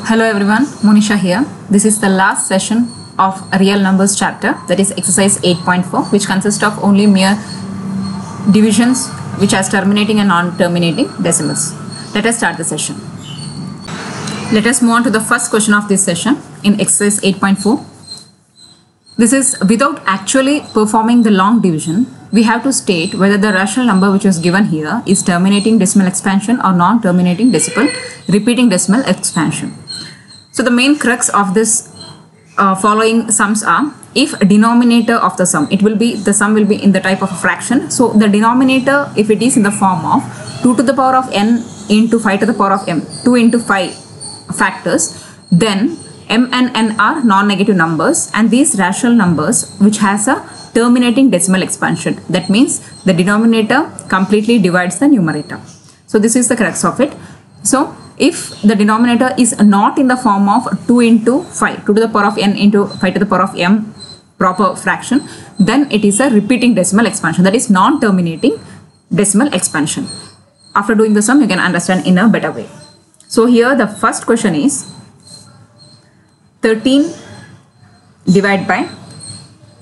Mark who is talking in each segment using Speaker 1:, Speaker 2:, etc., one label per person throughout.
Speaker 1: Hello everyone, Monisha here. This is the last session of real numbers chapter, that is exercise 8.4, which consists of only mere divisions which has terminating and non-terminating decimals. Let us start the session. Let us move on to the first question of this session in exercise 8.4. This is without actually performing the long division, we have to state whether the rational number which is given here is terminating decimal expansion or non-terminating repeating decimal expansion. So the main crux of this following sums are, if denominator of the sum, the sum will be in the type of a fraction. So the denominator, if it is in the form of 2 to the power of n into 5 to the power of m, 2 into 5 factors, then m and n are non-negative numbers, and these rational numbers which has a terminating decimal expansion. That means the denominator completely divides the numerator. So this is the crux of it. So if the denominator is not in the form of 2 into 5, 2 to the power of n into 5 to the power of m proper fraction, then it is a repeating decimal expansion, that is non-terminating decimal expansion. After doing the sum, you can understand in a better way. So here the first question is 13 divided by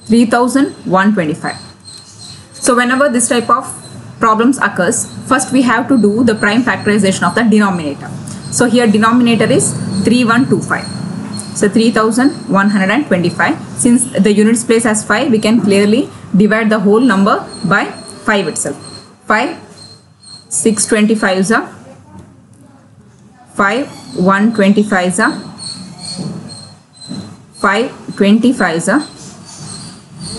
Speaker 1: 3125. So whenever this type of problems occurs, first we have to do the prime factorization of the denominator. So here denominator is 3125. So 3125. Since the units place as 5, we can clearly divide the whole number by 5 itself. 5 625 is a 5 125 is a 5 25 is a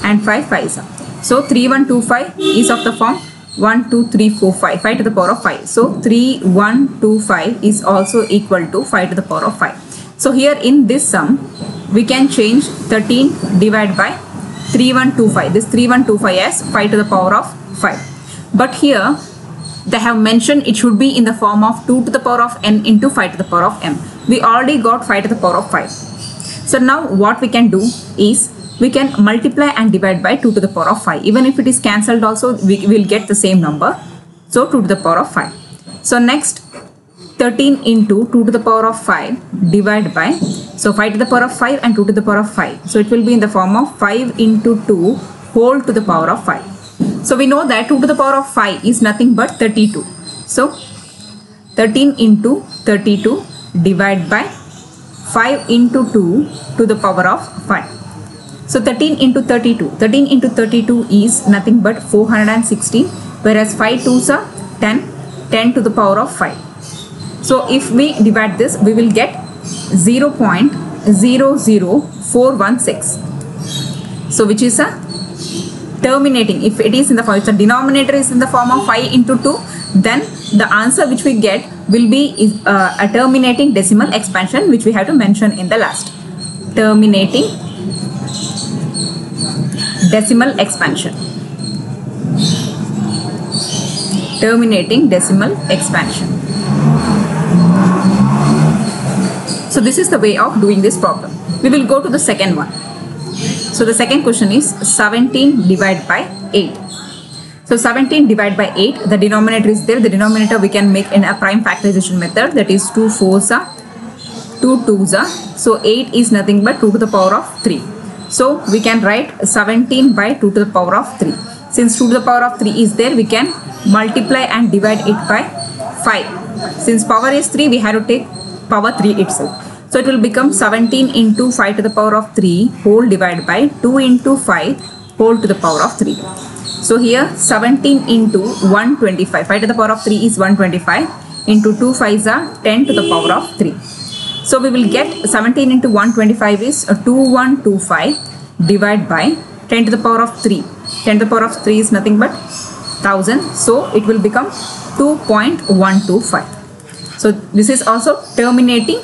Speaker 1: and 5 5 is a. So 3125 is of the form 1 2 3 4 5, 5 to the power of 5. So 3125 is also equal to 5 to the power of 5. So here in this sum, we can change 13 divided by 3125. This 3125 as 5 to the power of 5. But here they have mentioned it should be in the form of 2 to the power of n into 5 to the power of m. We already got 5 to the power of 5. So now what we can do is, we can multiply and divide by 2 to the power of 5. Even if it is cancelled also, we will get the same number. So 2 to the power of 5. So next 13 into 2 to the power of 5 divided by, so 5 to the power of 5 and 2 to the power of 5. So it will be in the form of 5 into 2 whole to the power of 5. So we know that 2 to the power of 5 is nothing but 32. So 13 into 32 divided by 5 into 2 to the power of 5. So 13 into 32. 13 into 32 is nothing but 416, whereas 5 2s are 10, 10 to the power of 5. So if we divide this, we will get 0.00416. So which is a terminating. If it is in the form, if the denominator is in the form of 5 into 2, then the answer which we get will be a terminating decimal expansion, which we have to mention in the last. Terminating decimal expansion. Terminating decimal expansion. So this is the way of doing this problem. We will go to the second one. So the second question is 17 divided by 8. So 17 divided by 8, the denominator is there. The denominator we can make in a prime factorization method, that is 2 4s are 2 2s are. So 8 is nothing but 2 to the power of 3. So we can write 17 by 2 to the power of 3. Since 2 to the power of 3 is there, we can multiply and divide it by 5. Since power is 3, we have to take power 3 itself. So it will become 17 into 5 to the power of 3 whole divided by 2 into 5 whole to the power of 3. So here 17 into 125. 5 to the power of 3 is 125 into 2 5s are 10 to the power of 3. So we will get 17 into 125 is 2125 divided by 10 to the power of 3. 10 to the power of 3 is nothing but 1000. So it will become 2.125. So this is also terminating.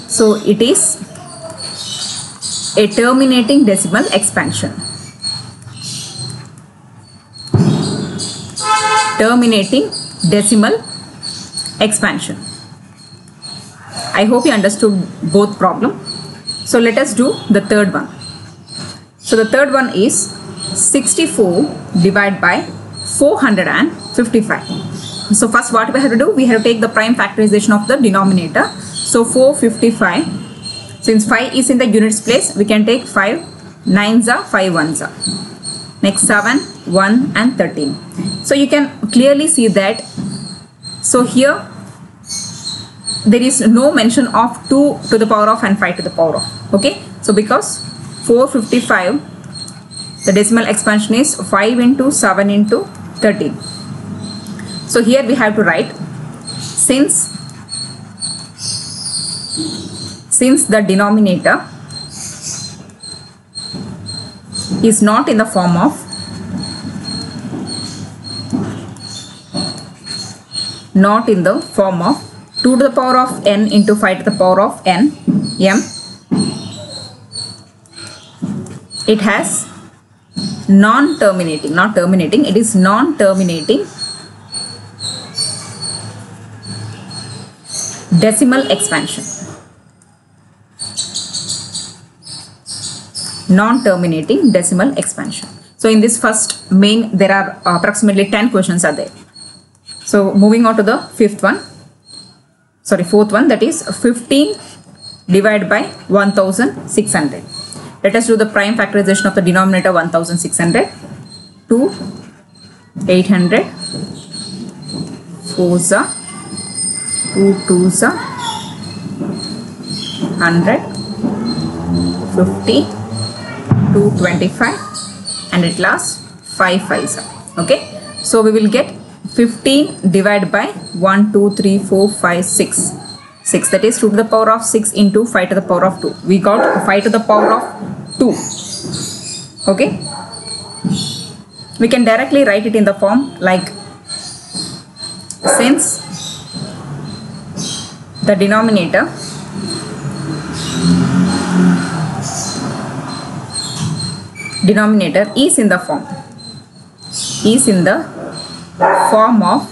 Speaker 1: So it is a terminating decimal expansion. Terminating decimal expansion. I hope you understood both problem. So let us do the third one. So the third one is 64 divided by 455. So first what we have to do, we have to take the prime factorization of the denominator. So 455. Since 5 is in the units place, we can take 5 9s are 5 1s are. Next 7, 1 and 13. So you can clearly see that. So here there is no mention of 2 to the power of and 5 to the power of. Okay. So because 455, the decimal expansion is 5 into 7 into 13. So here we have to write, since the denominator is not in the form of 2 to the power of n into 5 to the power of n m, it has non-terminating, not terminating, it is non-terminating decimal expansion. Non-terminating decimal expansion. So in this first main, there are approximately 10 questions are there. So moving on to the fourth one, that is 15 divided by 1600. Let us do the prime factorization of the denominator 1600. 2 800, 4s are 2 2s are 100, 50, 225, and at last 5 5s are. Okay, so we will get 15 divided by 1 2 3 4 5 6, that is 2 to the power of 6 into 5 to the power of 2. We got 5 to the power of 2. Okay, we can directly write it in the form like, since the denominator is in the form of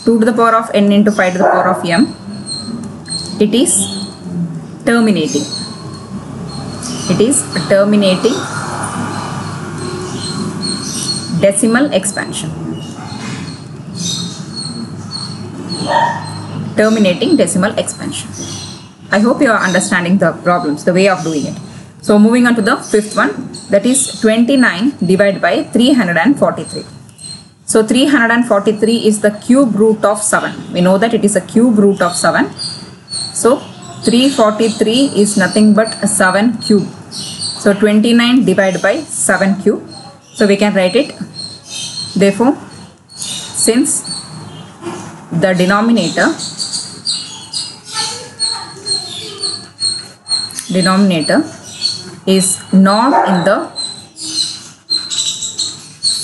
Speaker 1: 2 to the power of n into 5 to the power of m, it is terminating decimal expansion. I hope you are understanding the problems, the way of doing it. So moving on to the fifth one, that is 29 divided by 343. So 343 is the cube root of 7. We know that it is a cube root of 7. So 343 is nothing but 7 cube. So 29 divided by 7 cube. So we can write it. Therefore, since the denominator is not in the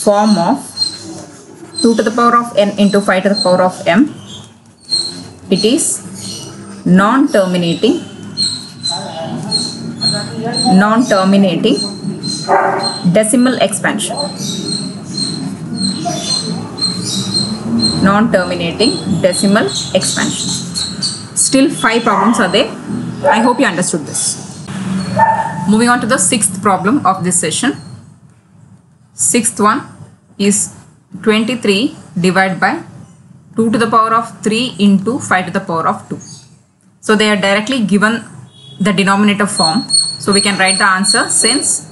Speaker 1: form of 2 to the power of n into 5 to the power of m, it is non-terminating decimal expansion. Still 5 problems are there. I hope you understood this. Moving on to the sixth problem of this session. Sixth one is 23 divided by 2 to the power of 3 into 5 to the power of 2. So they are directly given the denominator form. So we can write the answer, since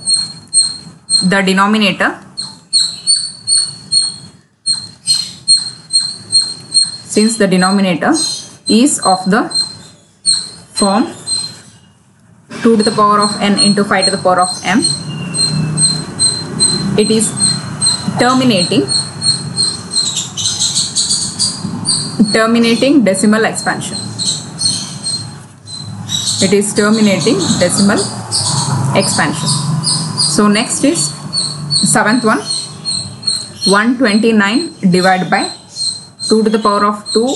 Speaker 1: the denominator is of the form 2 to the power of n into 5 to the power of m, it is terminating decimal expansion. So next is seventh one, 129 divided by 2 to the power of 2,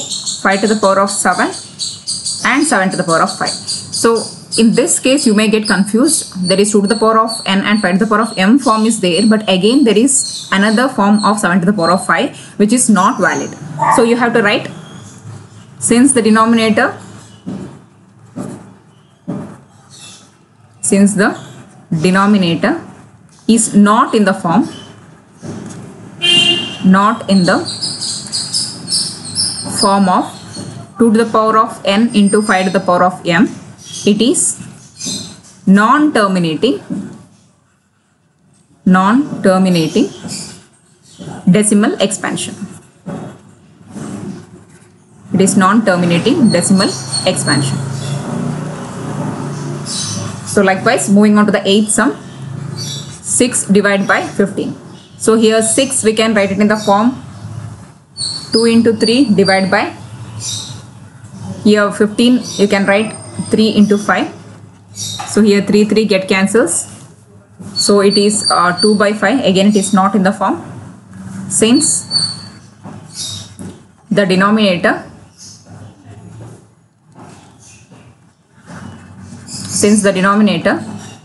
Speaker 1: 5 to the power of 7 and 7 to the power of 5. So in this case you may get confused. There is 2 to the power of n and 5 to the power of m form is there, but again there is another form of 7 to the power of 5 which is not valid. So you have to write, since the denominator is not in the form of 2 to the power of n into 5 to the power of m, it is non-terminating decimal expansion. It is non-terminating decimal expansion. So likewise, moving on to the 8th sum, 6 divided by 15. So here 6 we can write it in the form 2 into 3 divided by, here 15 you can write 3 into 5. So here 3 get cancels. So it is 2 by 5. Again it is not in the form. Since the denominator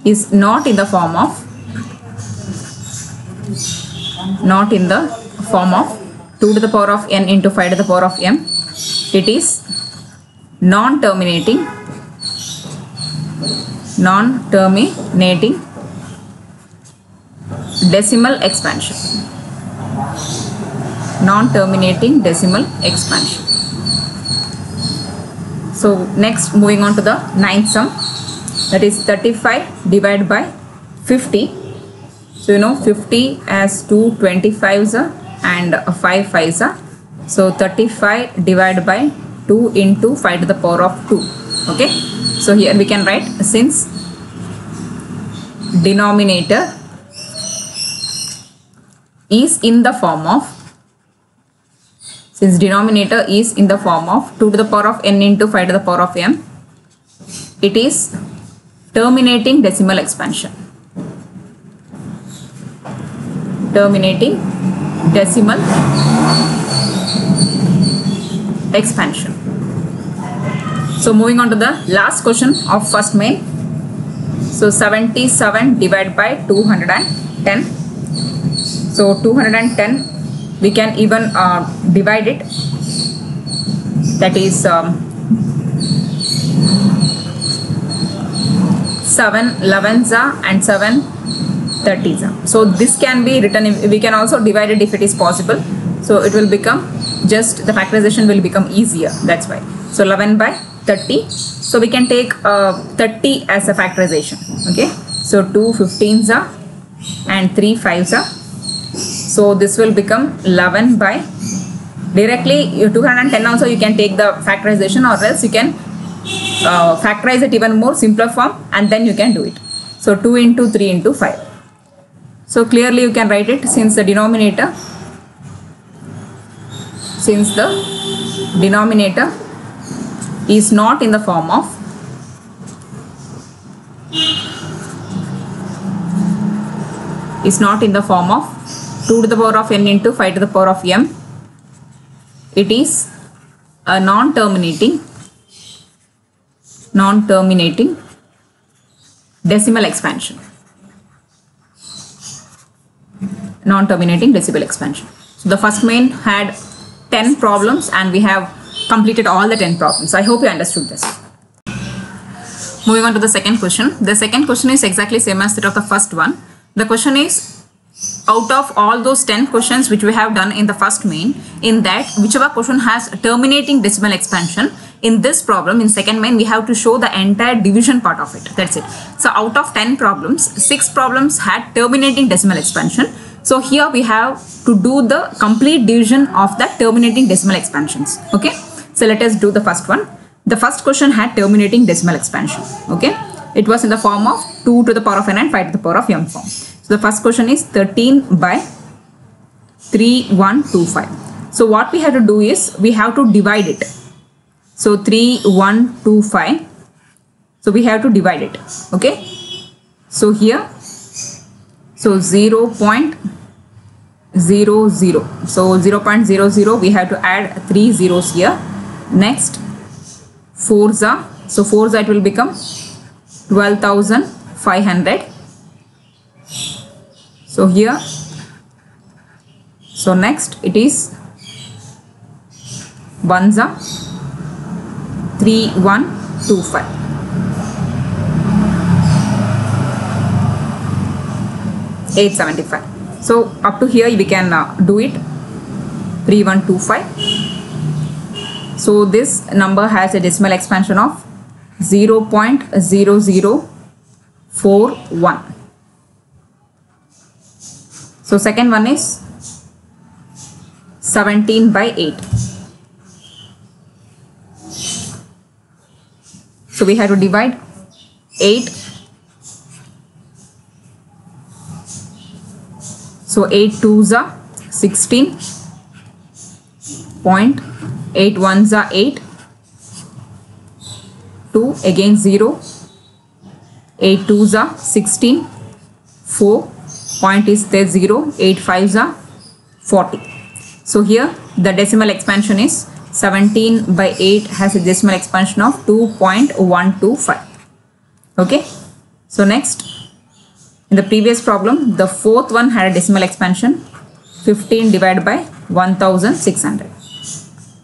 Speaker 1: is not in the form of 2 to the power of n into 5 to the power of m, it is non-terminating decimal expansion. Non-terminating decimal expansion. So next, moving on to the 9th sum, that is 35 divided by 50. So you know 50 as 2 25s and 5 5s. So 35 divided by 2 into 5 to the power of 2. Okay. So here we can write, since denominator is in the form of 2 to the power of n into 5 to the power of m, it is terminating decimal expansion. Terminating decimal expansion. So moving on to the last question of first main. So 77 divided by 210. So 210 we can even divide it, that is 7 11s and 7 30s. So this can be written, we can also divide it if it is possible. So it will become, just the factorization will become easier, that's why. So 11 by 30. So we can take 30 as a factorization. Okay. So 2 15s and 3 5s. So this will become 11 by, directly 210 also you can take the factorization, or else you can factorize it even more simpler form and then you can do it. So 2 into 3 into 5. So clearly you can write it, since the denominator is not in the form of 2 to the power of n into 5 to the power of m, it is a non-terminating decimal expansion. Non-terminating decimal expansion. So the first main had 10 problems and we have completed all the 10 problems. I hope you understood this. Moving on to the second question. The second question is exactly same as that of the first one. The question is, out of all those 10 questions which we have done in the first main, in that whichever question has terminating decimal expansion, in this problem, in second main, we have to show the entire division part of it. That's it. So out of 10 problems, 6 problems had terminating decimal expansion. So here we have to do the complete division of the terminating decimal expansions. Okay. So let us do the first one. The first question had terminating decimal expansion. Okay. It was in the form of 2 to the power of n and 5 to the power of m form. So the first question is 13 by 3125. So what we have to do is, we have to divide it. So 3125. So we have to divide it. Okay. So here, so 0.00. So 0.00, we have to add 3 zeros here. Next, 4s. So 4s, it will become 12,500. So here, so next it is 1s, 3125. $875. So up to here we can do it. 3125. So this number has a decimal expansion of 0.0041. So second one is 17/8. So we have to divide 8. So 8 2s are 16. 8 1s are 8. 2 again 0. 8 2s are 16. 4 point is there 0. 8 5s are 40. So here the decimal expansion is 17/8 has a decimal expansion of 2.125. Okay. So next, in the previous problem, the fourth one had a decimal expansion 15 divided by 1600.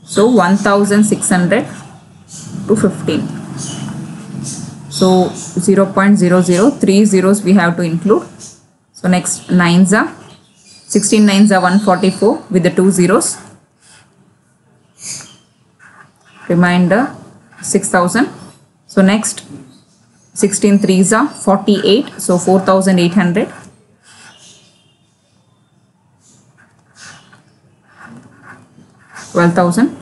Speaker 1: So 1600 to 15. So 0.00, 3 zeros we have to include. So next 9s are 16 9s are 144 with the 2 zeros. Remainder 6000. So next 16 3s are 48. So 4800. 12,000.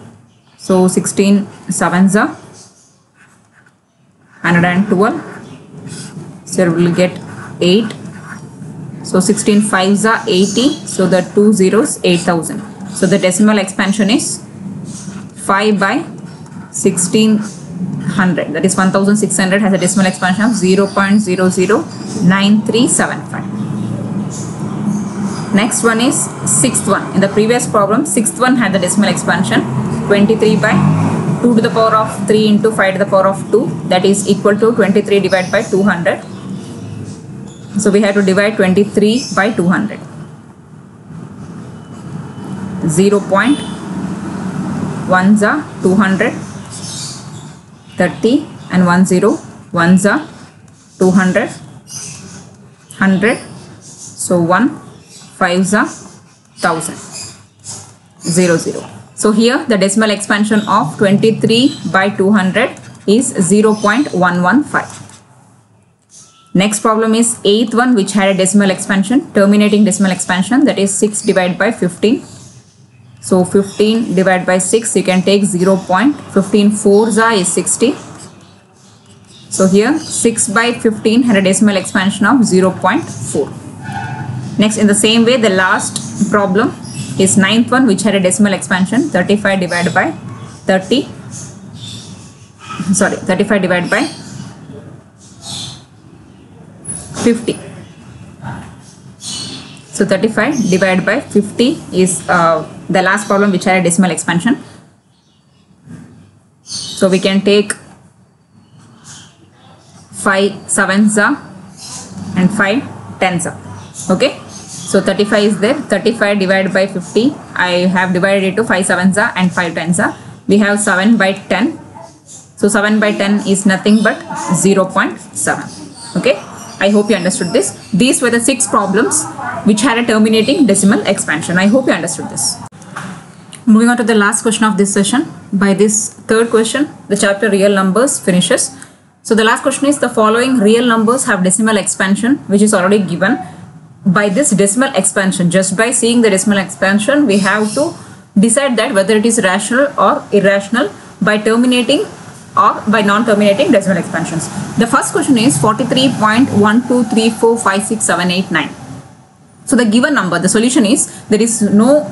Speaker 1: So 16 7s are 112. So we will get 8. So 16 5s are 80. So the 2 zeros 8000. So the decimal expansion is 5/1600. That is 1600 has a decimal expansion of 0.009375. Next one is sixth one. In the previous problem, sixth one had the decimal expansion 23/2 to the power of 3 into 5 to the power of 2. That is equal to 23 divided by 200. So we have to divide 23 by 200. 0.1s are 200, 30 and 10. 1s are 200, 100. So 1, 5s are 1000, 00. So here the decimal expansion of 23 by 200 is 0.115. Next problem is eighth one, which had a decimal expansion, terminating decimal expansion, that is 6 divided by 15. So 15 divided by 6, you can take 0.15 4s is 60. So here 6 by 15 had a decimal expansion of 0.4. Next, in the same way, the last problem is ninth one, which had a decimal expansion 35 divided by 30. Sorry, 35 divided by 50. So 35 divided by 50 is the last problem which had a decimal expansion. So we can take 5 7s and 5 10s. Okay. So 35 is there. 35 divided by 50. I have divided it to 5 7s and 5 10s. We have 7 by 10. So 7 by 10 is nothing but 0.7. Okay. I hope you understood this. These were the 6 problems which had a terminating decimal expansion. I hope you understood this. Moving on to the last question of this session. By this third question, the chapter real numbers finishes. So the last question is, the following real numbers have decimal expansion, which is already given. By this decimal expansion, just by seeing the decimal expansion, we have to decide that whether it is rational or irrational by terminating or by non-terminating decimal expansions. The first question is 43.123456789. So the given number, the solution is, there is no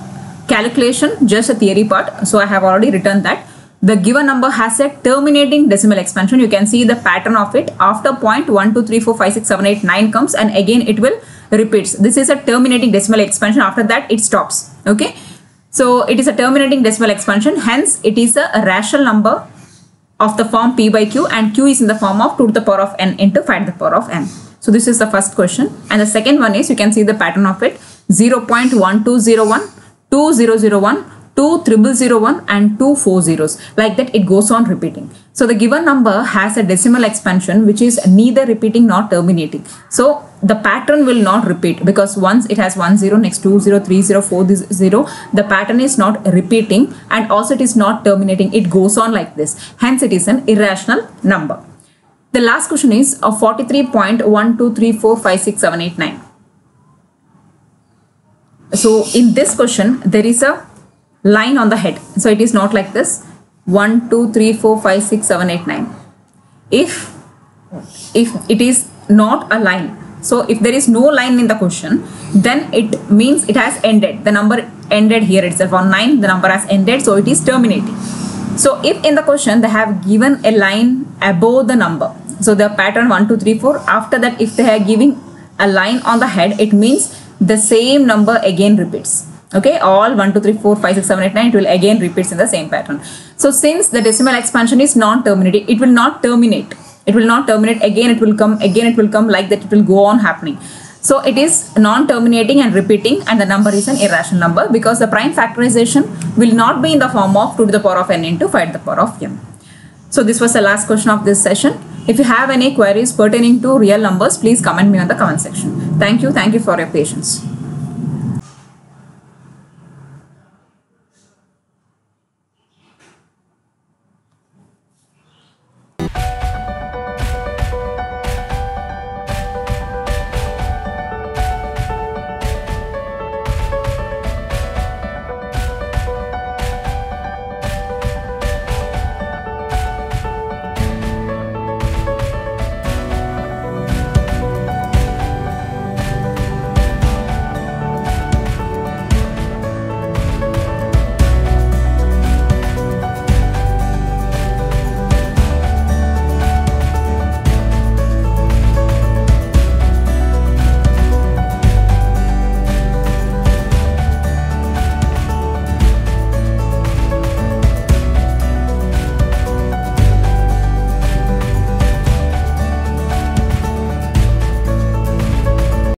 Speaker 1: calculation, just a theory part. So I have already written that. The given number has a terminating decimal expansion. You can see the pattern of it. After 0.123456789 comes, and again it will repeats. This is a terminating decimal expansion. After that it stops. Okay. So it is a terminating decimal expansion. Hence it is a rational number of the form p by q, and q is in the form of 2 to the power of n into 5 to the power of n. So this is the first question. And the second one is, you can see the pattern of it, 0.1201, 2001, 2 0001 and 2 4 zeros. Like that it goes on repeating. So the given number has a decimal expansion which is neither repeating nor terminating. So the pattern will not repeat because once it has 1 0, next 2 0, 3 0, 4 0, the pattern is not repeating and also it is not terminating. It goes on like this. Hence it is an irrational number. The last question is 43.123456789. So in this question there is a line on the head. So it is not like this 1 2 3 4 5 6 7 8 9. If it is not a line, so if there is no line in the question, then it means it has ended. The number ended here itself. On 9 the number has ended, so it is terminating. So if in the question they have given a line above the number, so the pattern 1 2 3 4, after that if they are giving a line on the head, it means the same number again repeats. Okay, all 1 2 3 4 5 6 7 8 9, it will again repeats in the same pattern. So since the decimal expansion is non-terminating, it will not terminate. It will not terminate again, it will come again, it will come like that, it will go on happening. So it is non-terminating and repeating, and the number is an irrational number because the prime factorization will not be in the form of 2 to the power of n into 5 to the power of m. So this was the last question of this session. If you have any queries pertaining to real numbers, please comment me on the comment section. Thank you for your patience.